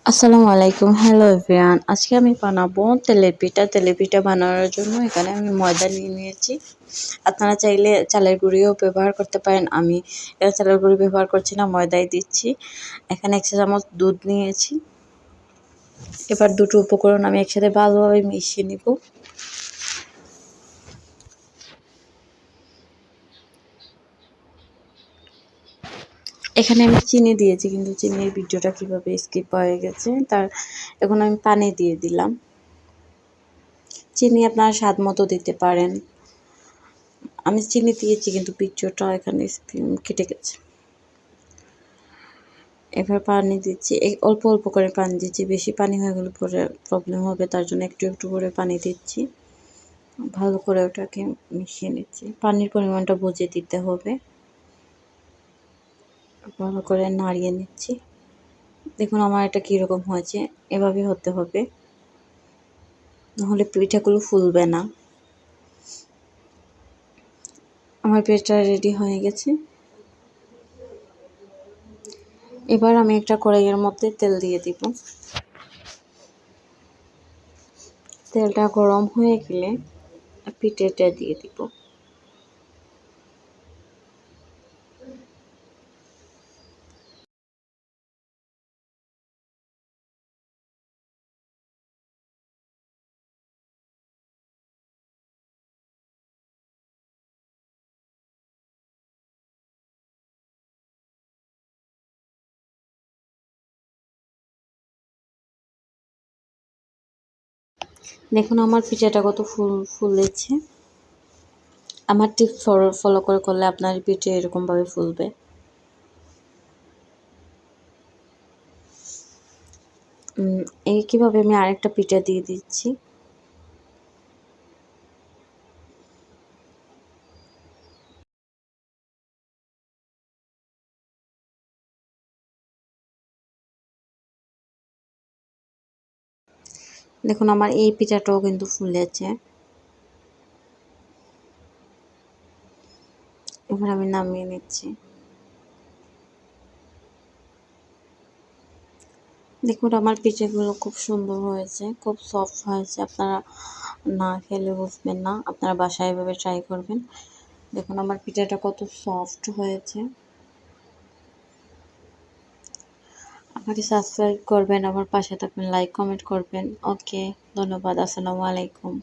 আসসালামু আলাইকুম। Hello everyone. আজকে আমি বানাবো তেলের পিঠা। তেলের পিঠা বানানোর জন্য এখানে আমি ময়দা নিয়ে নিয়েছি। আপনারা চাইলে চালের গুঁড়িও ব্যবহার করতে পারেন। আমি এখানে চালের গুঁড়ি ব্যবহার করছি না, ময়দাই দিচ্ছি। এখানে ১ চা চামচ দুধ নিয়েছি। এবার দুটো উপকরণ আমি একসাথে ভালোভাবে মিশিয়ে নিব। এখানে আমি চিনি দিয়েছি, কিন্তু চিনির ভিডিওটা কিভাবে স্কিপ হয়ে গেছে। এখন আমি পানি দিয়ে দিলাম। চিনি আপনারা স্বাদ মতো দিতে পারেন। আমি চিনি দিয়েছি, কিন্তু ভিডিওটা এখানে কেটে গেছে। এবার পানি দিচ্ছি, অল্প অল্প করে পানি দিচ্ছি। বেশি পানি হয়ে গেলে পরে প্রবলেম হবে, তার জন্য একটু একটু করে পানি দিচ্ছি। ভালো করে ওটাকে মিশিয়ে নিচ্ছি। পানির পরিমাণটা বুঝে দিতে হবে। ভালো করে নাড়িয়ে নিচ্ছি। দেখুন আমার এটা কীরকম হয়েছে, এভাবে হতে হবে, নাহলে পিঠাগুলো ফুলবে না। আমার পিঠা রেডি হয়ে গেছে। এবার আমি একটা কড়াইয়ের মধ্যে তেল দিয়ে দিব। তেলটা গরম হয়ে গেলে পিঠাটা দিয়ে দিব। দেখুন আমার পিঠাটা কত ফুলেছে। আমার টিপস ফলো করে করলে আপনার পিঠে এরকমভাবে ফুলবে। একইভাবে আমি আরেকটা পিঠা দিয়ে দিচ্ছি। দেখুন আমার এই পিঠাটাও কিন্তু ফুলেছে। এবার আমি নামিয়ে নিচ্ছি। দেখুন আমার পিঠেগুলো খুব সুন্দর হয়েছে, খুব সফট হয়েছে। আপনারা না খেলে বুঝবেন না, আপনারা বাসায় এভাবে ট্রাই করবেন। দেখুন আমার পিঠাটা কত সফট হয়েছে। আমাকে সাবস্ক্রাইব করবেন, আমার পাশে থাকবেন, লাইক কমেন্ট করবেন। ওকে, ধন্যবাদ। আসসালামু আলাইকুম।